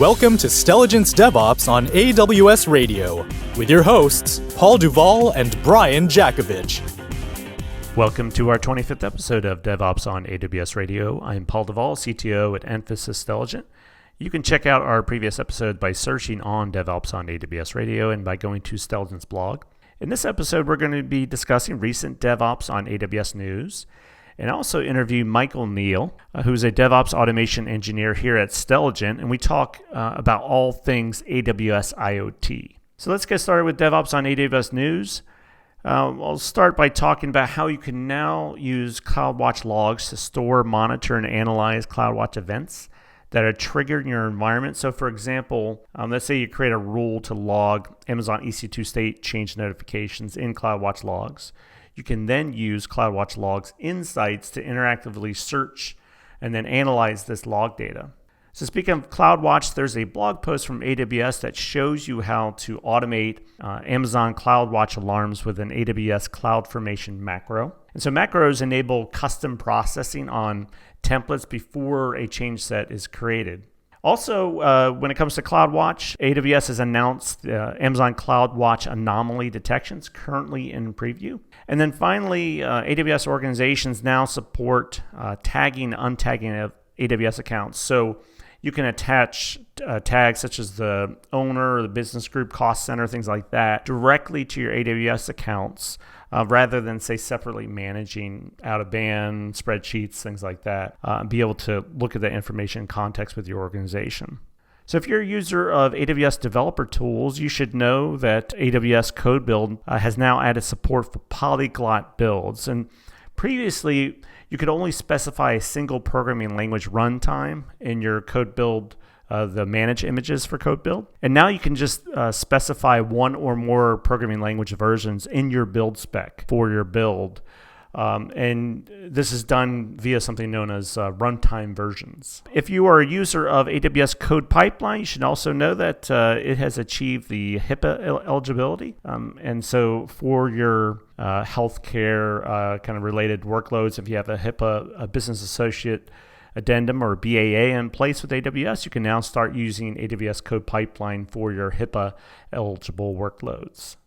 Welcome to Stelligent's DevOps on AWS Radio, with your hosts, Paul Duvall and Brian Jakovich. Welcome to our 25th episode of DevOps on AWS Radio. I'm Paul Duvall, CTO at Mphasis Stelligent. You can check out our previous episode by searching on DevOps on AWS Radio and by going to Stelligent's blog. In this episode, we're going to be discussing recent DevOps on AWS news, and also interview Michael Neil, who's a DevOps Automation Engineer here at Stelligent, and we talk about all things AWS IoT. So let's get started with DevOps on AWS news. I'll start by talking about how you can now use CloudWatch logs to store, monitor, and analyze CloudWatch events that are triggered in your environment. So for example, let's say you create a rule to log Amazon EC2 state change notifications in CloudWatch logs. You can then use CloudWatch logs insights to interactively search and then analyze this log data. So speaking of CloudWatch, there's a blog post from AWS that shows you how to automate Amazon CloudWatch alarms with an AWS CloudFormation macro. And so macros enable custom processing on templates before a change set is created. Also, when it comes to CloudWatch, AWS has announced Amazon CloudWatch anomaly detections currently in preview. And then finally, AWS organizations now support tagging and untagging of AWS accounts. So you can attach tags such as the owner, the business group, cost center, things like that, directly to your AWS accounts rather than, say, separately managing out-of-band spreadsheets, things like that, and be able to look at that information in context with your organization. So if you're a user of AWS developer tools, you should know that AWS Code Build has now added support for polyglot builds. And previously, you could only specify a single programming language runtime in your Code Build, the manage images for Code Build. And now you can just specify one or more programming language versions in your build spec for your build. And this is done via something known as runtime versions. If you are a user of AWS Code Pipeline, you should also know that it has achieved the HIPAA eligibility. And so for your healthcare kind of related workloads, if you have a HIPAA a business associate addendum or BAA in place with AWS, you can now start using AWS Code Pipeline for your HIPAA eligible workloads.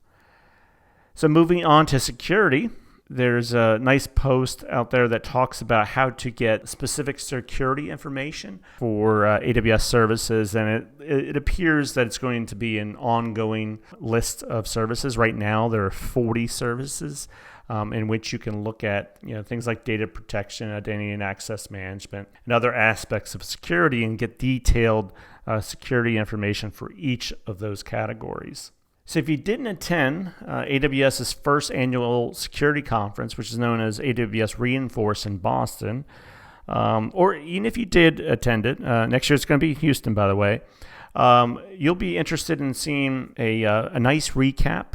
So moving on to security. There's a nice post out there that talks about how to get specific security information for AWS services, and it appears that it's going to be an ongoing list of services. Right now, there are 40 services in which you can look at things like data protection, identity and access management, and other aspects of security, and get detailed security information for each of those categories. So if you didn't attend AWS's first annual security conference, which is known as AWS Reinforce in Boston, or even if you did attend it, next year it's going to be Houston, by the way, you'll be interested in seeing a nice recap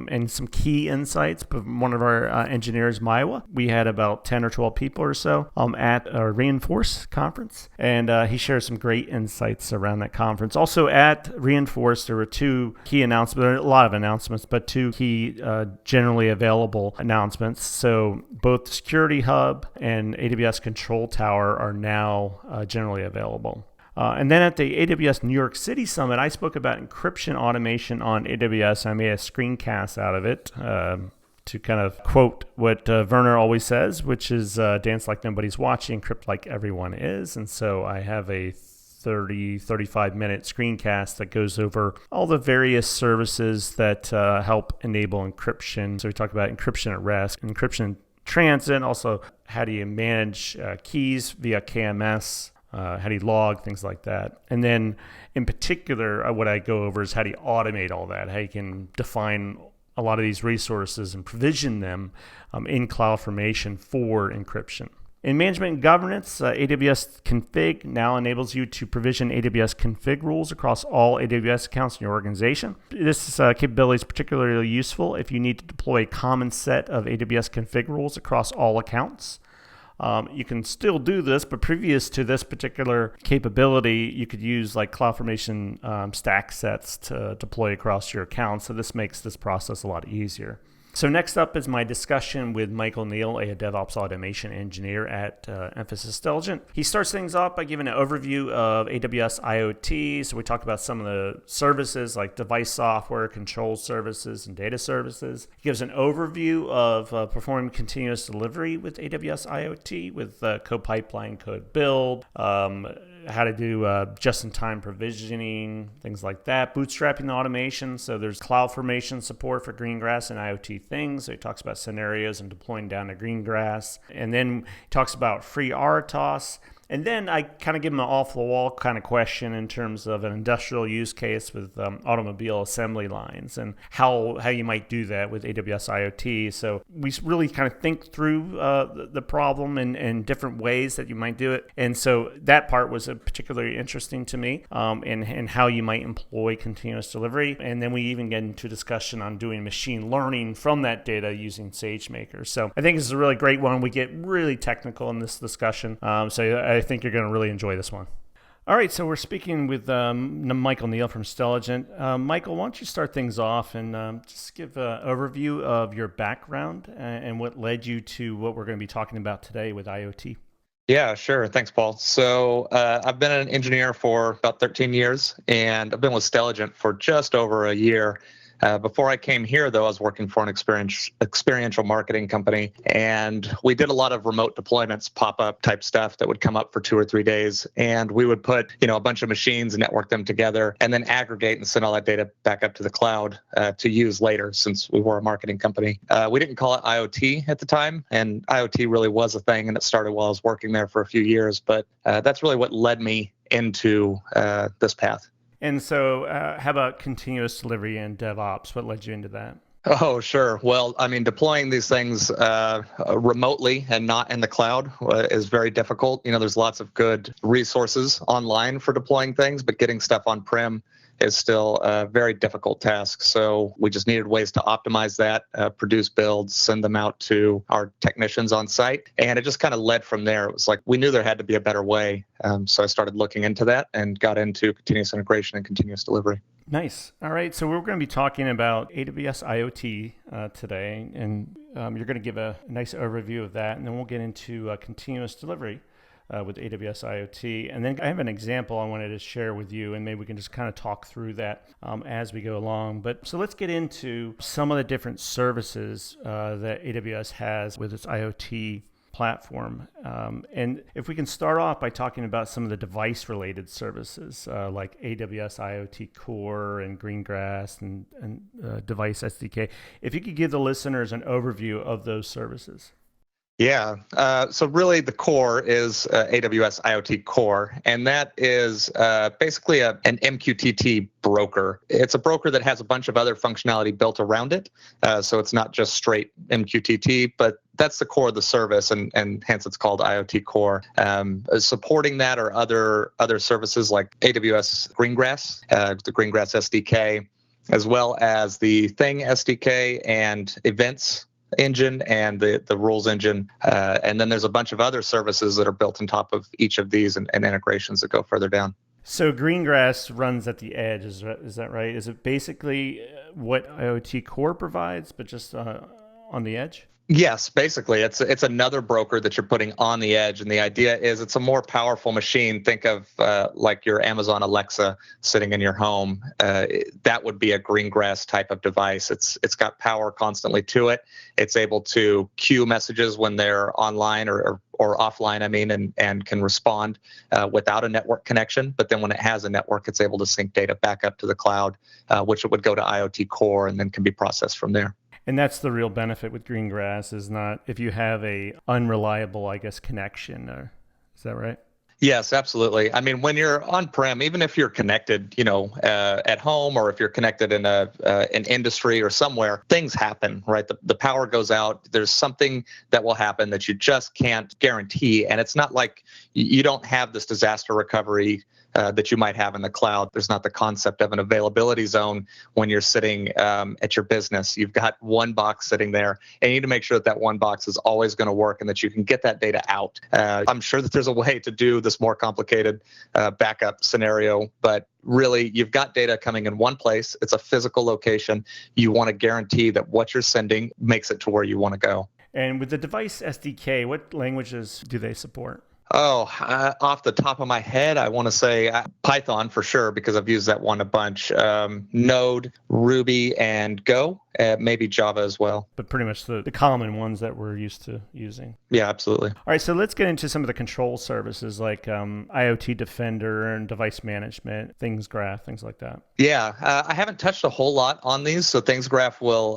and some key insights from one of our engineers, Maiwa. We had about 10 or 12 people or so at our Reinforce conference, and he shared some great insights around that conference. Also at Reinforce, there were two key announcements, there are a lot of announcements, but two key generally available announcements. So both Security Hub and AWS Control Tower are now generally available. And then at the AWS New York City Summit, I spoke about encryption automation on AWS. I made a screencast out of it to kind of quote what Werner always says, which is dance like nobody's watching, encrypt like everyone is. And so I have a 35-minute screencast that goes over all the various services that help enable encryption. So we talk about encryption at rest, encryption in transit, also how do you manage keys via KMS, how do you log, things like that. And then in particular, what I go over is how do you automate all that, how you can define a lot of these resources and provision them in CloudFormation for encryption. In management and governance, AWS Config now enables you to provision AWS config rules across all AWS accounts in your organization. This capability is particularly useful if you need to deploy a common set of AWS config rules across all accounts. You can still do this, but previous to this particular capability, you could use like CloudFormation stack sets to deploy across your accounts. So this makes this process a lot easier. So next up is my discussion with Michael Neil, a DevOps Automation Engineer at Mphasis Stelligent. He starts things off by giving an overview of AWS IoT. So we talked about some of the services like device software, control services, and data services. He gives an overview of performing continuous delivery with AWS IoT with code pipeline, code build, how to do just-in-time provisioning, things like that. Bootstrapping automation. So there's CloudFormation support for Greengrass and IoT things. So he talks about scenarios and deploying down to Greengrass. And then he talks about free RTOS. And then I kind of give him an off-the-wall kind of question in terms of an industrial use case with automobile assembly lines and how you might do that with AWS IoT. So we really kind of think through the problem and different ways that you might do it. And so that part was particularly interesting to me, and how you might employ continuous delivery. And then we even get into discussion on doing machine learning from that data using SageMaker. So I think this is a really great one. We get really technical in this discussion. So I think you're going to really enjoy this one. All right, so we're speaking with Michael Neil from Stelligent. Michael, why don't you start things off and just give an overview of your background and what led you to what we're going to be talking about today with IoT? Yeah, sure. Thanks, Paul. So I've been an engineer for about 13 years, and I've been with Stelligent for just over a year. Before I came here, though, I was working for an experiential marketing company, and we did a lot of remote deployments, pop-up type stuff that would come up for 2 or 3 days, and we would put, a bunch of machines and network them together, and then aggregate and send all that data back up to the cloud to use later, since we were a marketing company. We didn't call it IoT at the time, and IoT really was a thing, and it started while I was working there for a few years, but that's really what led me into this path. And so how about continuous delivery and DevOps? What led you into that? Oh, sure. Well, deploying these things remotely and not in the cloud is very difficult. There's lots of good resources online for deploying things, but getting stuff on-prem is still a very difficult task. So we just needed ways to optimize that, produce builds, send them out to our technicians on site. And it just kind of led from there. It was like we knew there had to be a better way. So I started looking into that and got into continuous integration and continuous delivery. Nice. All right. So we're going to be talking about AWS IoT today, and you're going to give a nice overview of that, and then we'll get into continuous delivery with AWS IoT. And then I have an example I wanted to share with you, and maybe we can just kind of talk through that as we go along. But so let's get into some of the different services that AWS has with its IoT platform. And if we can start off by talking about some of the device-related services like AWS IoT Core and Greengrass and Device SDK. If you could give the listeners an overview of those services. Yeah. So really the core is AWS IoT Core, and that is basically an MQTT broker. It's a broker that has a bunch of other functionality built around it. So it's not just straight MQTT, but that's the core of the service, and hence it's called IoT Core. Supporting that are other services like AWS Greengrass, the Greengrass SDK, as well as the Thing SDK and Events engine and the rules engine. And then there's a bunch of other services that are built on top of each of these and integrations that go further down. So Greengrass runs at the edge, is that right? Is it basically what IoT Core provides, but just on the edge? Yes, basically. It's another broker that you're putting on the edge, and the idea is it's a more powerful machine. Think of like your Amazon Alexa sitting in your home. That would be a Greengrass type of device. It's got power constantly to it. It's able to queue messages when they're online or offline, and can respond without a network connection. But then when it has a network, it's able to sync data back up to the cloud, which it would go to IoT Core and then can be processed from there. And that's the real benefit with Greengrass, is not if you have a unreliable, connection. Is that right? Yes, absolutely. When you're on-prem, even if you're connected, at home, or if you're connected in an industry or somewhere, things happen, right? The power goes out. There's something that will happen that you just can't guarantee. And it's not like you don't have this disaster recovery that you might have in the cloud. There's not the concept of an availability zone when you're sitting at your business. You've got one box sitting there, and you need to make sure that that one box is always going to work and that you can get that data out. I'm sure that there's a way to do this more complicated backup scenario, but really, you've got data coming in one place. It's a physical location. You want to guarantee that what you're sending makes it to where you want to go. And with the device SDK, what languages do they support? Oh, off the top of my head, I want to say Python for sure, because I've used that one a bunch. Node, Ruby, and Go, maybe Java as well. But pretty much the common ones that we're used to using. Yeah, absolutely. All right, so let's get into some of the control services like IoT Defender and device management, Things Graph, things like that. Yeah, I haven't touched a whole lot on these. So Things Graph will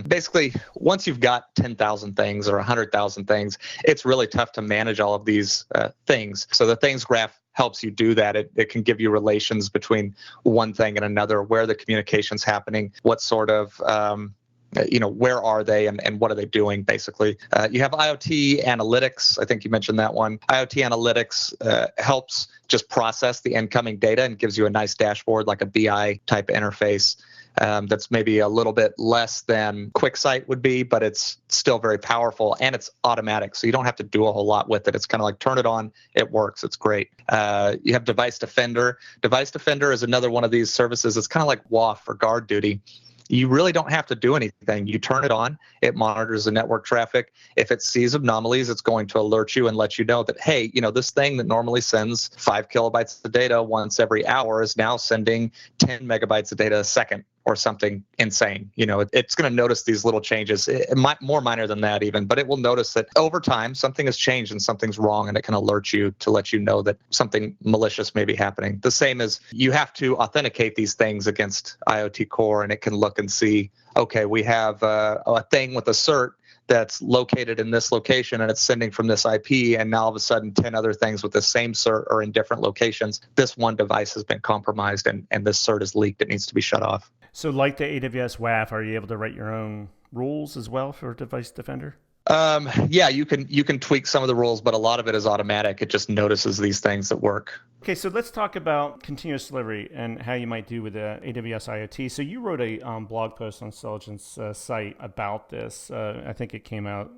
basically, once you've got 10,000 things or 100,000 things, it's really tough to manage all of these things. So the Things Graph helps you do that. It can give you relations between one thing and another, where the communication's happening, what sort of where are they and what are they doing, basically. You have IoT Analytics. I think you mentioned that one. IoT Analytics helps just process the incoming data and gives you a nice dashboard, like a BI type interface. That's maybe a little bit less than QuickSight would be, but it's still very powerful, and it's automatic, so you don't have to do a whole lot with it. It's kind of like turn it on, it works, it's great. You have Device Defender. Device Defender is another one of these services. It's kind of like WAF for guard duty. You really don't have to do anything. You turn it on, it monitors the network traffic. If it sees anomalies, it's going to alert you and let you know that, hey, this thing that normally sends 5 kilobytes of data once every hour is now sending 10 megabytes of data a second, or something insane. It's going to notice these little changes. It might more minor than that even, but it will notice that over time something has changed and something's wrong, and it can alert you to let you know that something malicious may be happening. The same as you have to authenticate these things against IoT Core, and it can look and see, okay, we have a thing with a cert that's located in this location and it's sending from this IP, and now all of a sudden 10 other things with the same cert are in different locations. This one device has been compromised and this cert is leaked. It needs to be shut off. So like the AWS WAF, are you able to write your own rules as well for Device Defender? Yeah, you can tweak some of the rules, but a lot of it is automatic. It just notices these things that work. Okay, so let's talk about continuous delivery and how you might do with AWS IoT. So you wrote a blog post on Stelligent's site about this. I think it came out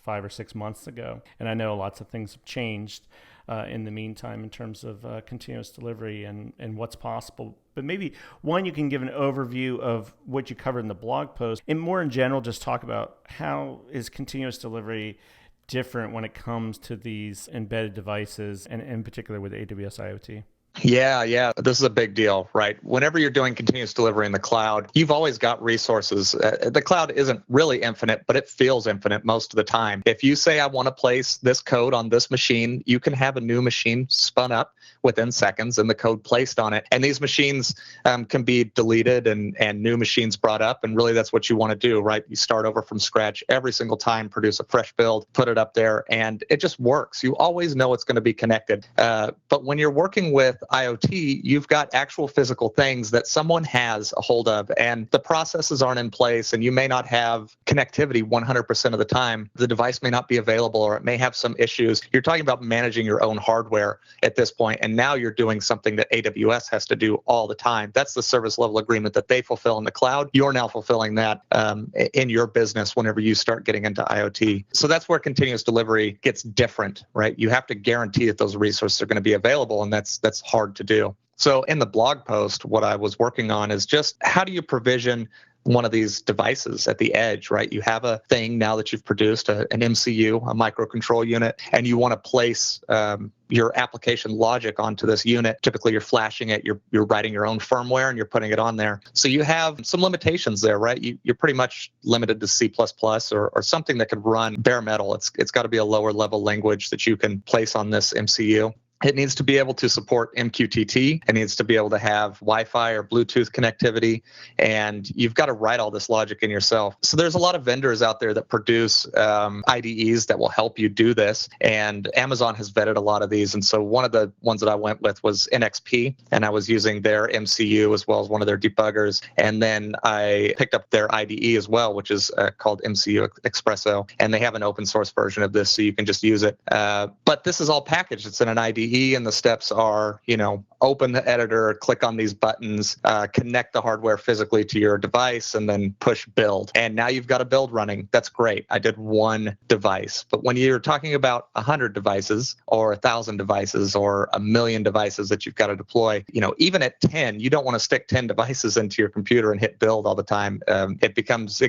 5 or 6 months ago, and I know lots of things have changed in the meantime in terms of continuous delivery and what's possible. But maybe one, you can give an overview of what you covered in the blog post, and more in general, just talk about how is continuous delivery different when it comes to these embedded devices, and in particular with AWS IoT. Yeah. This is a big deal, right? Whenever you're doing continuous delivery in the cloud, you've always got resources. The cloud isn't really infinite, but it feels infinite most of the time. If you say, I want to place this code on this machine, you can have a new machine spun up within seconds and the code placed on it. And these machines can be deleted and new machines brought up. And really, that's what you want to do, right? You start over from scratch every single time, produce a fresh build, put it up there, and it just works. You always know it's going to be connected. But when you're working with IoT, you've got actual physical things that someone has a hold of, and the processes aren't in place, and you may not have connectivity 100% of the time. The device may not be available, or it may have some issues. You're talking about managing your own hardware at this point, and now you're doing something that AWS has to do all the time. That's the service level agreement that they fulfill in the cloud. You're now fulfilling that in your business whenever you start getting into IoT. So that's where continuous delivery gets different, right? You have to guarantee that those resources are going to be available, and that's hard to do. So in the blog post, what I was working on is just how do you provision one of these devices at the edge, right? You have a thing now that you've produced, an MCU, a microcontrol unit, and you want to place your application logic onto this unit. Typically, you're flashing it, you're writing your own firmware, and you're putting it on there. So you have some limitations there, right? You're pretty much limited to C++ or something that could run bare metal. It's got to be a lower level language that you can place on this MCU. It needs to be able to support MQTT. It needs to be able to have Wi-Fi or Bluetooth connectivity, and you've got to write all this logic in yourself. So there's a lot of vendors out there that produce IDEs that will help you do this, and Amazon has vetted a lot of these. And so one of the ones that I went with was NXP, and I was using their MCU as well as one of their debuggers. And then I picked up their IDE as well, which is called MCU Expresso, and they have an open source version of this, so you can just use it. But this is all packaged. It's in an IDE. IDE, and the steps are, open the editor, click on these buttons, connect the hardware physically to your device, and then push build. And now you've got a build running. That's great. I did one device. But when you're talking about 100 devices or 1,000 devices or 1,000,000 devices that you've got to deploy, even at 10, you don't want to stick 10 devices into your computer and hit build all the time. It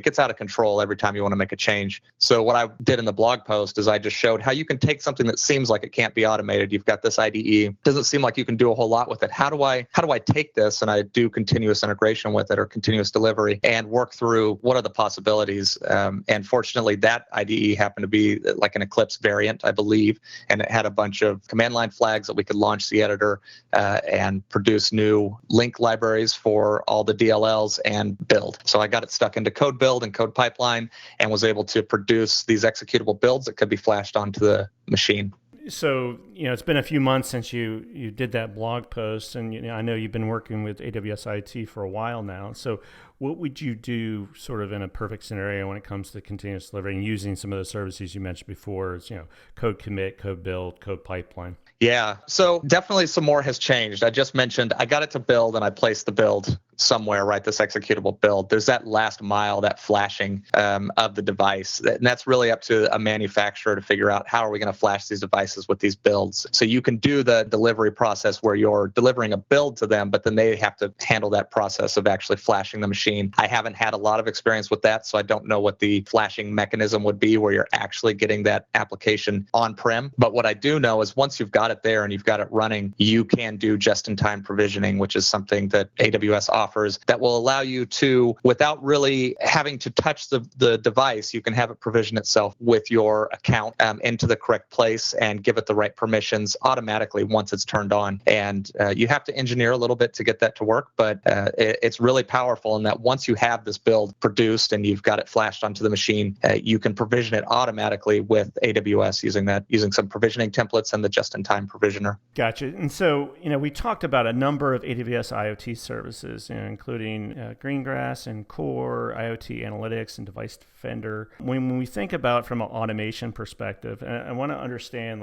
gets out of control every time you want to make a change. So what I did in the blog post is I just showed how you can take something that seems like it can't be automated. You've got this IDE. Doesn't seem like you can do a whole lot with it. How do I take this and I do continuous integration with it or continuous delivery and work through what are the possibilities? And fortunately, that IDE happened to be like an Eclipse variant, I believe, and it had a bunch of command line flags that we could launch the editor and produce new link libraries for all the DLLs and build. So I got it stuck into code build and code pipeline and was able to produce these executable builds that could be flashed onto the machine. So, it's been a few months since you did that blog post, and I know you've been working with AWS IoT for a while now. So what would you do sort of in a perfect scenario when it comes to continuous delivery and using some of the services you mentioned before, as, code commit, code build, code pipeline? Yeah, so definitely some more has changed. I just mentioned I got it to build and I placed the build somewhere, right? This executable build. There's that last mile, that flashing of the device. And that's really up to a manufacturer to figure out how are we going to flash these devices with these builds. So you can do the delivery process where you're delivering a build to them, but then they have to handle that process of actually flashing the machine. I haven't had a lot of experience with that, so I don't know what the flashing mechanism would be where you're actually getting that application on-prem. But what I do know is once you've got it there and you've got it running, you can do just-in-time provisioning, which is something that AWS offers that will allow you to, without really having to touch the device, you can have it provision itself with your account into the correct place and give it the right permissions automatically once it's turned on. And you have to engineer a little bit to get that to work, but it's really powerful in that once you have this build produced and you've got it flashed onto the machine, you can provision it automatically with AWS using some provisioning templates and the just-in-time provisioner. Gotcha. And so, we talked about a number of AWS IoT services, including Greengrass and Core, IoT Analytics, and Device Defender. When we think about from an automation perspective, I want to understand,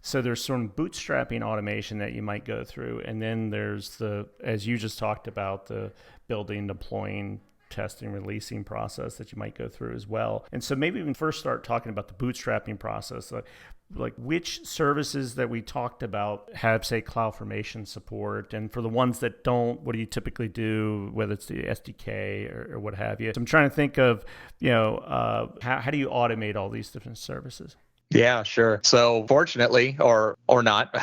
so there's some bootstrapping automation that you might go through, and then there's as you just talked about, the building, deploying, testing, releasing process that you might go through as well. And so maybe we can first start talking about the bootstrapping process. Like which services that we talked about have, say, CloudFormation support, and for the ones that don't, what do you typically do, whether it's the SDK or what have you? So I'm trying to think of, how do you automate all these different services? Yeah, sure. So fortunately, or not,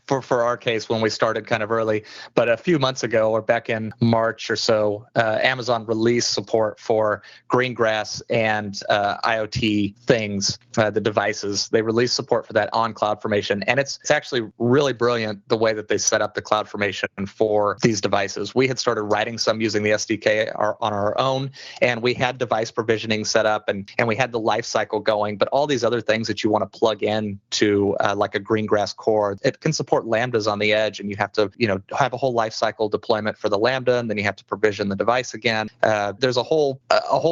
for our case, when we started kind of early, but a few months ago or back in March or so, Amazon released support for Greengrass and IoT things, the devices. They released support for that on CloudFormation. And it's actually really brilliant the way that they set up the CloudFormation for these devices. We had started writing some using the SDK on our own, and we had device provisioning set up and we had the life cycle going, but all these other things that you want to plug in to like a Greengrass core. It can support Lambdas on the edge, and you have to, have a whole lifecycle deployment for the Lambda, and then you have to provision the device again. There's a whole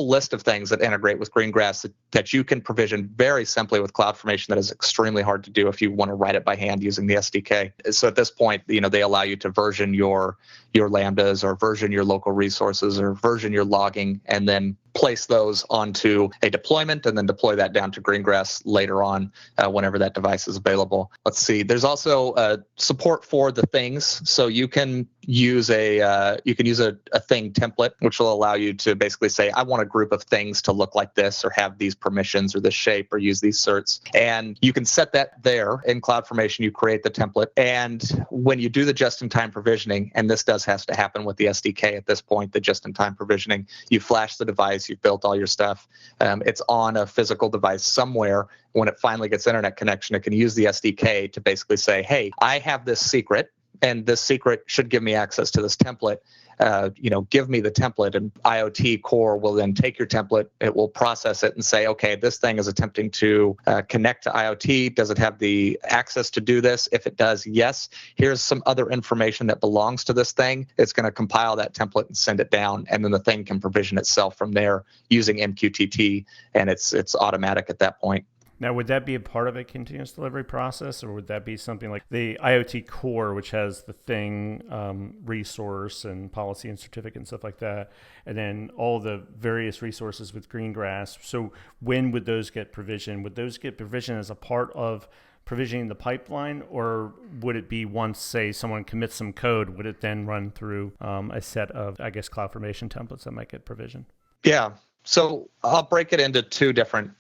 list of things that integrate with Greengrass that you can provision very simply with CloudFormation that is extremely hard to do if you want to write it by hand using the SDK. So at this point, they allow you to version your Lambdas or version your local resources or version your logging, and then place those onto a deployment and then deploy that down to Greengrass later on whenever that device is available. Let's see. There's also support for the things. So you can use a thing template, which will allow you to basically say, I want a group of things to look like this or have these permissions or this shape or use these certs. And you can set that there in CloudFormation. You create the template. And when you do the just-in-time provisioning, and this does have to happen with the SDK at this point, the just-in-time provisioning, you flash the device, you've built all your stuff. It's on a physical device somewhere. When it finally gets internet connection, it can use the SDK to basically say, hey, I have this secret, and this secret should give me access to this template. Give me the template, and IoT Core will then take your template. It will process it and say, okay, this thing is attempting to connect to IoT. Does it have the access to do this? If it does, yes. Here's some other information that belongs to this thing. It's going to compile that template and send it down, and then the thing can provision itself from there using MQTT, and it's automatic at that point. Now, would that be a part of a continuous delivery process, or would that be something like the IoT core, which has the thing, resource and policy and certificate and stuff like that, and then all the various resources with Greengrass? So when would those get provisioned? Would those get provisioned as a part of provisioning the pipeline, or would it be once, say, someone commits some code, would it then run through a set of, I guess, CloudFormation templates that might get provisioned? Yeah. So I'll break it into two different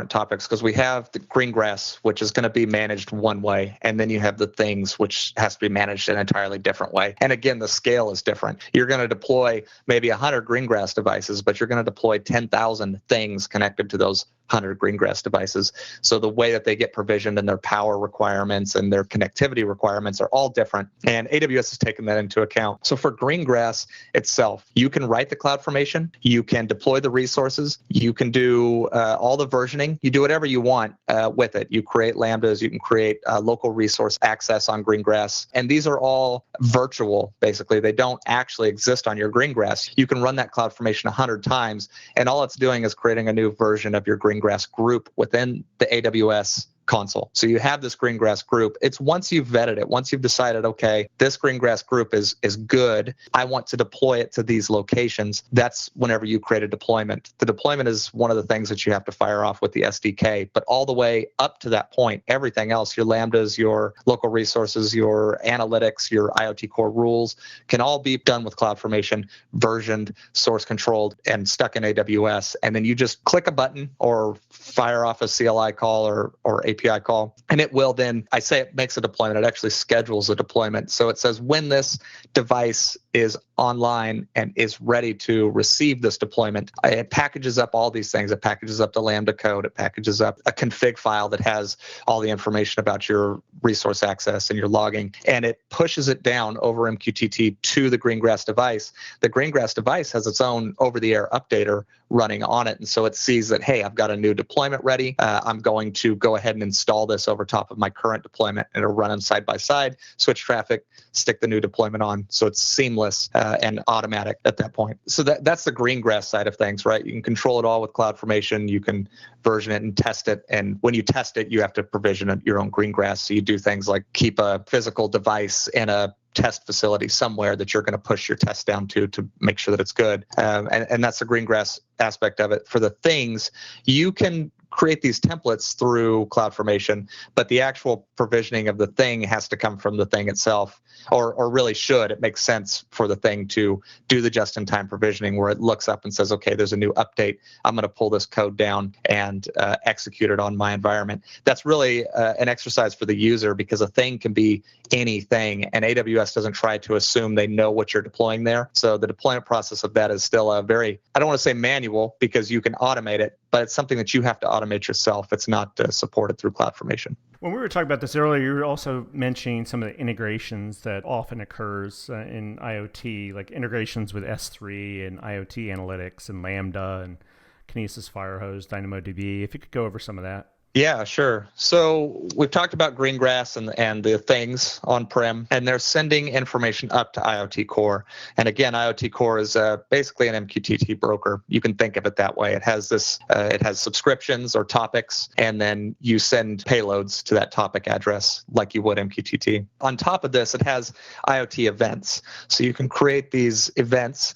topics, because we have the Greengrass, which is going to be managed one way, and then you have the things, which has to be managed an entirely different way. And again, the scale is different. You're going to deploy maybe 100 Greengrass devices, but you're going to deploy 10,000 things connected to those 100 Greengrass devices. So the way that they get provisioned and their power requirements and their connectivity requirements are all different. And AWS has taken that into account. So for Greengrass itself, you can write the CloudFormation, you can deploy the resources, you can do all the versioning, you do whatever you want with it. You create Lambdas, you can create local resource access on Greengrass. And these are all virtual, basically. They don't actually exist on your Greengrass. You can run that CloudFormation 100 times, and all it's doing is creating a new version of your Greengrass group within the AWS console. So you have this Greengrass group. It's once you've vetted it, once you've decided, okay, this Greengrass group is good, I want to deploy it to these locations, that's whenever you create a deployment. The deployment is one of the things that you have to fire off with the SDK, but all the way up to that point, everything else, your Lambdas, your local resources, your analytics, your IoT core rules, can all be done with CloudFormation, versioned, source controlled, and stuck in AWS. And then you just click a button or fire off a CLI call or API call, and it will then, I say it makes a deployment, it actually schedules a deployment. So it says when this device is online and is ready to receive this deployment, it packages up all these things. It packages up the Lambda code. It packages up a config file that has all the information about your resource access and your logging, and it pushes it down over MQTT to the Greengrass device. The Greengrass device has its own over-the-air updater running on it, and so it sees that, hey, I've got a new deployment ready. I'm going to go ahead and install this over top of my current deployment, and it'll run them side by side, switch traffic, stick the new deployment on, so it's seamless and automatic at that point. So that's the Greengrass side of things, right? You can control it all with CloudFormation. You can version it and test it, and when you test it, you have to provision your own Greengrass. So you do things like keep a physical device in a test facility somewhere that you're going to push your test down to make sure that it's good. And that's the Greengrass aspect of it. For the things, you can create these templates through CloudFormation, but the actual provisioning of the thing has to come from the thing itself, or really should. It makes sense for the thing to do the just-in-time provisioning where it looks up and says, okay, there's a new update. I'm going to pull this code down and execute it on my environment. That's really an exercise for the user, because a thing can be anything, and AWS doesn't try to assume they know what you're deploying there. So the deployment process of that is still a very, I don't want to say manual, because you can automate it, but it's something that you have to automate yourself. It's not supported through CloudFormation. When we were talking about this earlier, you were also mentioning some of the integrations that often occurs in IoT, like integrations with S3 and IoT analytics and Lambda and Kinesis Firehose, DynamoDB. If you could go over some of that. Yeah, sure. So we've talked about Greengrass and the things on-prem, and they're sending information up to IoT Core. And again, IoT Core is basically an MQTT broker. You can think of it that way. It has it has subscriptions or topics, and then you send payloads to that topic address like you would MQTT. On top of this, it has IoT events. So you can create these events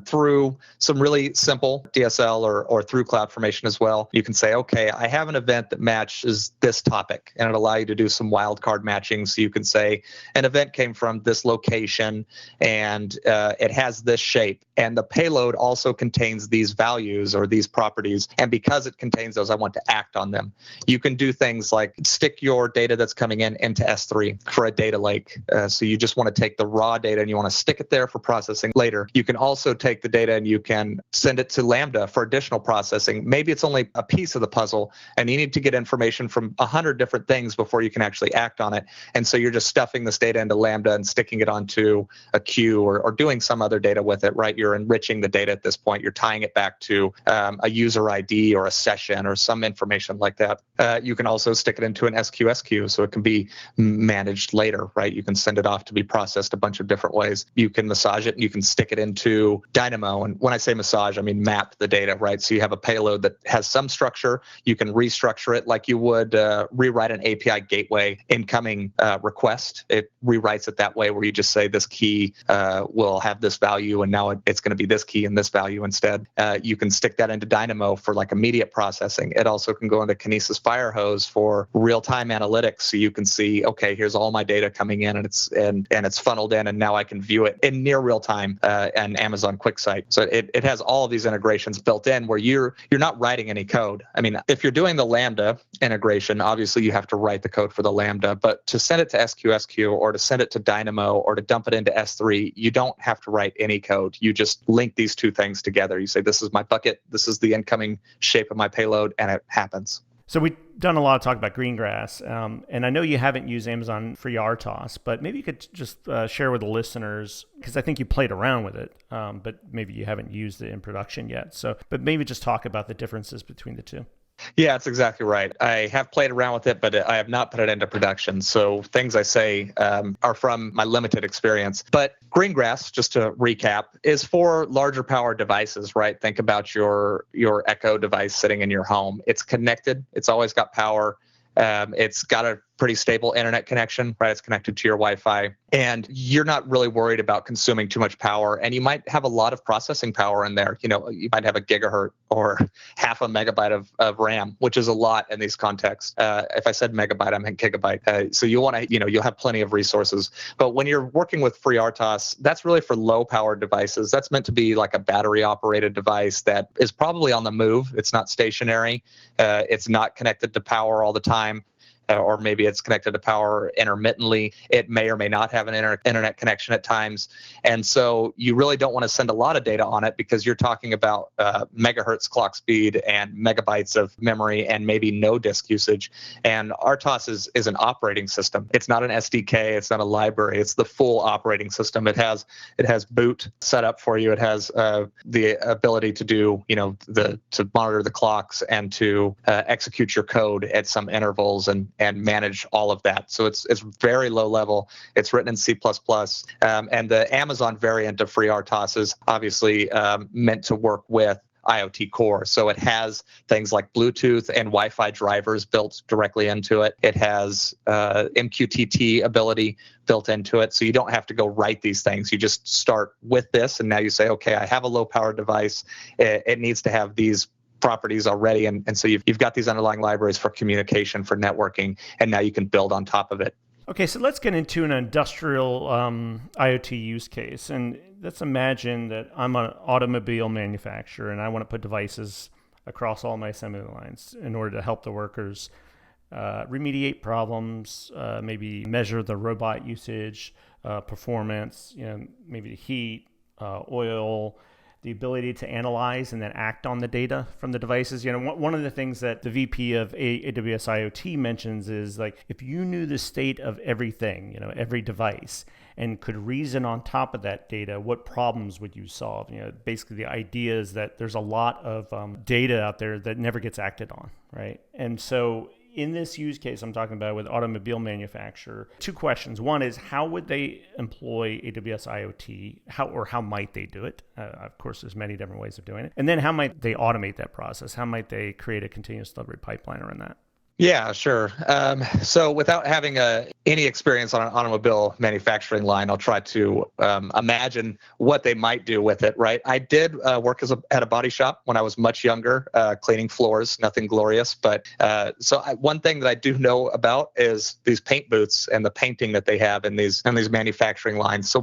through some really simple DSL or through CloudFormation as well. You can say, okay, I have an event that matches this topic, and it'll allow you to do some wildcard matching. So you can say an event came from this location and it has this shape, and the payload also contains these values or these properties, and because it contains those, I want to act on them. You can do things like stick your data that's coming in into S3 for a data lake. So you just want to take the raw data and you want to stick it there for processing later. You can also take the data and you can send it to Lambda for additional processing. Maybe it's only a piece of the puzzle, and you need to get information from 100 different things before you can actually act on it. And so you're just stuffing this data into Lambda and sticking it onto a queue or doing some other data with it, right? You're enriching the data at this point. You're tying it back to a user ID or a session or some information like that. You can also stick it into an SQS queue so it can be managed later, right? You can send it off to be processed a bunch of different ways. You can massage it and you can stick it into Dynamo. And when I say massage, I mean map the data, right? So you have a payload that has some structure. You can restructure structure it like you would rewrite an API gateway incoming request. It rewrites it that way where you just say this key will have this value, and now it's going to be this key and this value instead. You can stick that into Dynamo for like immediate processing. It also can go into Kinesis Firehose for real-time analytics, so you can see, okay, here's all my data coming in, and it's funneled in, and now I can view it in near real time and Amazon QuickSight. So it has all of these integrations built in where you're not writing any code. I mean, if you're doing the Lambda integration, obviously you have to write the code for the Lambda, but to send it to SQSQ or to send it to Dynamo or to dump it into S3, you don't have to write any code. You just link these two things together. You say, this is my bucket, this is the incoming shape of my payload, and it happens. So we've done a lot of talk about Greengrass, and I know you haven't used Amazon FreeRTOS, but maybe you could just share with the listeners, because I think you played around with it, but maybe you haven't used it in production yet. But maybe just talk about the differences between the two. Yeah, that's exactly right. I have played around with it, but I have not put it into production. So things I say are from my limited experience. But Greengrass, just to recap, is for larger power devices, right? Think about your Echo device sitting in your home. It's connected. It's always got power. It's got a pretty stable internet connection, right? It's connected to your Wi-Fi, and you're not really worried about consuming too much power. And you might have a lot of processing power in there. You know, you might have a gigahertz or half a megabyte of RAM, which is a lot in these contexts. If I said megabyte, I meant gigabyte. So you want to, you'll have plenty of resources. But when you're working with FreeRTOS, that's really for low power devices. That's meant to be like a battery operated device that is probably on the move. It's not stationary. It's not connected to power all the time. Or maybe it's connected to power intermittently. It may or may not have an internet connection at times. And so you really don't want to send a lot of data on it because you're talking about megahertz clock speed and megabytes of memory and maybe no disk usage. And RTOS is an operating system. It's not an SDK. It's not a library. It's the full operating system. It has boot set up for you. It has the ability to do, to monitor the clocks and to execute your code at some intervals and manage all of that. So it's very low level. It's written in C++. And the Amazon variant of FreeRTOS is obviously meant to work with IoT Core. So it has things like Bluetooth and Wi-Fi drivers built directly into it. It has MQTT ability built into it. So you don't have to go write these things. You just start with this, and now you say, okay, I have a low power device. It needs to have these properties already, and so you've got these underlying libraries for communication, for networking, and now you can build on top of it. Okay, so let's get into an industrial IoT use case, and let's imagine that I'm an automobile manufacturer and I want to put devices across all my assembly lines in order to help the workers remediate problems, maybe measure the robot usage, performance, maybe the heat, oil, the ability to analyze and then act on the data from the devices. One of the things that the VP of AWS IoT mentions is, like, if you knew the state of everything, every device, and could reason on top of that data, what problems would you solve? Basically the idea is that there's a lot of data out there that never gets acted on, right? And so in this use case I'm talking about with automobile manufacturer, two questions. One is, how would they employ AWS IoT? How might they do it? Of course, there's many different ways of doing it. And then how might they automate that process? How might they create a continuous delivery pipeline around that? Yeah, sure. So without having any experience on an automobile manufacturing line, I'll try to imagine what they might do with it, right? I did work at a body shop when I was much younger, cleaning floors, nothing glorious. But one thing that I do know about is these paint booths and the painting that they have in these manufacturing lines. So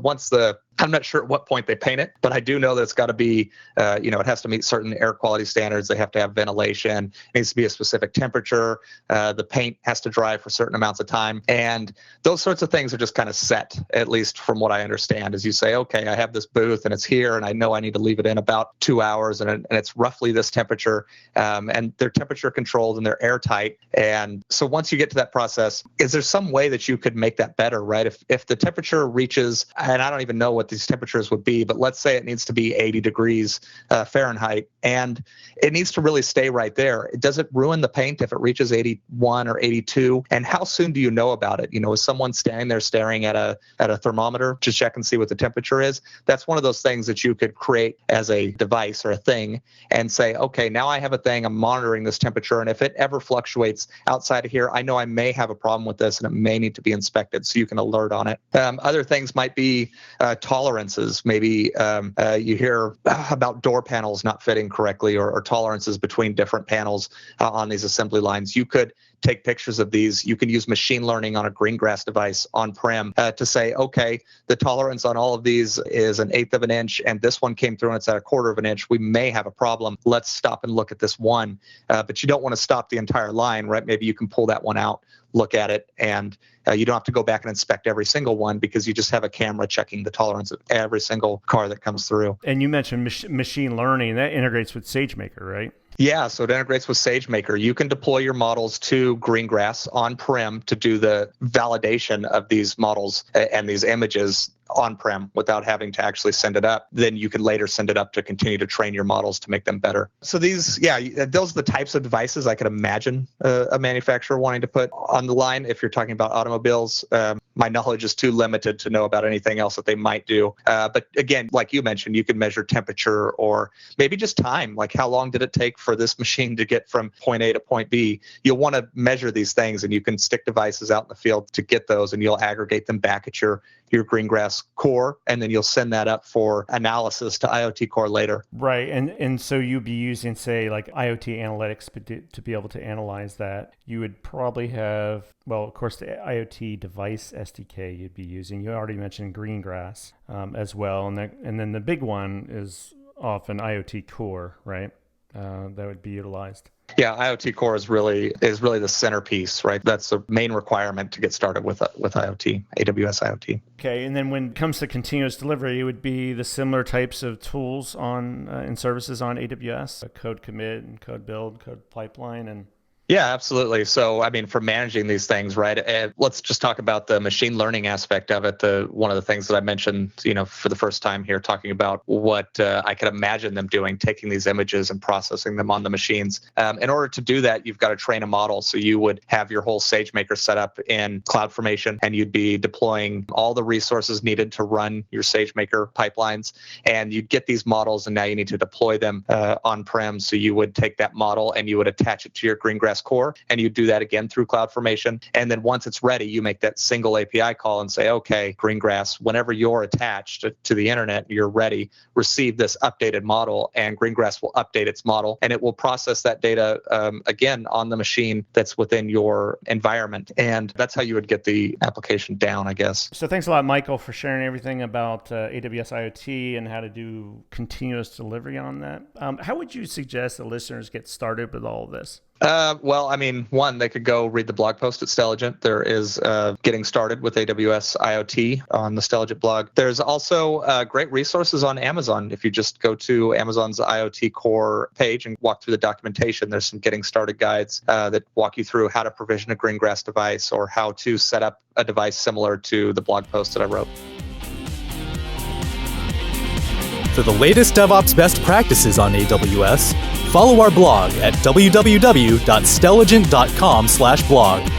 I'm not sure at what point they paint it, but I do know that it's got to be, it has to meet certain air quality standards. They have to have ventilation. It needs to be a specific temperature. The paint has to dry for certain amounts of time. And those sorts of things are just kind of set, at least from what I understand, as you say, okay, I have this booth and it's here and I know I need to leave it in about 2 hours and it's roughly this temperature, and they're temperature controlled and they're airtight. And so once you get to that process, is there some way that you could make that better, right? If the temperature reaches, and I don't even know what these temperatures would be, but let's say it needs to be 80 degrees Fahrenheit, and it needs to really stay right there. Does it ruin the paint if it reaches 81 or 82? And how soon do you know about it? Is someone standing there staring at a thermometer to check and see what the temperature is? That's one of those things that you could create as a device or a thing and say, okay, now I have a thing, I'm monitoring this temperature, and if it ever fluctuates outside of here, I know I may have a problem with this and it may need to be inspected, so you can alert on it. Other things might be tolerances. Maybe you hear about door panels not fitting correctly, or tolerances between different panels on these assembly lines. You could take pictures of these. You can use machine learning on a Greengrass device on-prem to say, okay, the tolerance on all of these is 1/8 of an inch, and this one came through and it's at 1/4 of an inch. We may have a problem. Let's stop and look at this one. But you don't want to stop the entire line, right? Maybe you can pull that one out, look at it, and you don't have to go back and inspect every single one because you just have a camera checking the tolerance of every single car that comes through. And you mentioned machine learning. That integrates with SageMaker, right? Yeah, so it integrates with SageMaker. You can deploy your models to Greengrass on-prem to do the validation of these models and these images on-prem without having to actually send it up. Then you can later send it up to continue to train your models to make them better. So those are the types of devices I could imagine a manufacturer wanting to put on the line. If you're talking about automobiles, my knowledge is too limited to know about anything else that they might do. But again, like you mentioned, you could measure temperature or maybe just time, like how long did it take for this machine to get from point A to point B. You'll want to measure these things, and you can stick devices out in the field to get those, and you'll aggregate them back at your Greengrass core, and then you'll send that up for analysis to IoT core later. Right, and so you'd be using, say, like IoT analytics to be able to analyze that. You would probably have, well, of course, the IoT device SDK you'd be using. You already mentioned Greengrass as well, and then the big one is often IoT core, right? That would be utilized. Yeah, IoT core is really the centerpiece, right? That's the main requirement to get started with IoT, AWS IoT. Okay, and then when it comes to continuous delivery, it would be the similar types of tools on and services on AWS, code commit and code build, code pipeline, and Yeah, absolutely. So, I mean, for managing these things, right? Let's just talk about the machine learning aspect of it. One of the things that I mentioned, for the first time here, talking about what I could imagine them doing, taking these images and processing them on the machines. In order to do that, you've got to train a model. So you would have your whole SageMaker set up in CloudFormation, and you'd be deploying all the resources needed to run your SageMaker pipelines. And you'd get these models, and now you need to deploy them on-prem. So you would take that model and you would attach it to your Greengrass core, and you do that again through CloudFormation. And then once it's ready, you make that single API call and say, okay, Greengrass, whenever you're attached to the internet, you're ready, receive this updated model, and Greengrass will update its model, and it will process that data again on the machine that's within your environment. And that's how you would get the application down, I guess. So thanks a lot, Michael, for sharing everything about AWS IoT and how to do continuous delivery on that. How would you suggest the listeners get started with all of this? Well, I mean, one, they could go read the blog post at Stelligent. There is getting started with AWS IoT on the Stelligent blog. There's also great resources on Amazon. If you just go to Amazon's IoT core page and walk through the documentation, there's some getting started guides that walk you through how to provision a Greengrass device or how to set up a device similar to the blog post that I wrote. For the latest DevOps best practices on AWS, follow our blog at www.stelligent.com/blog.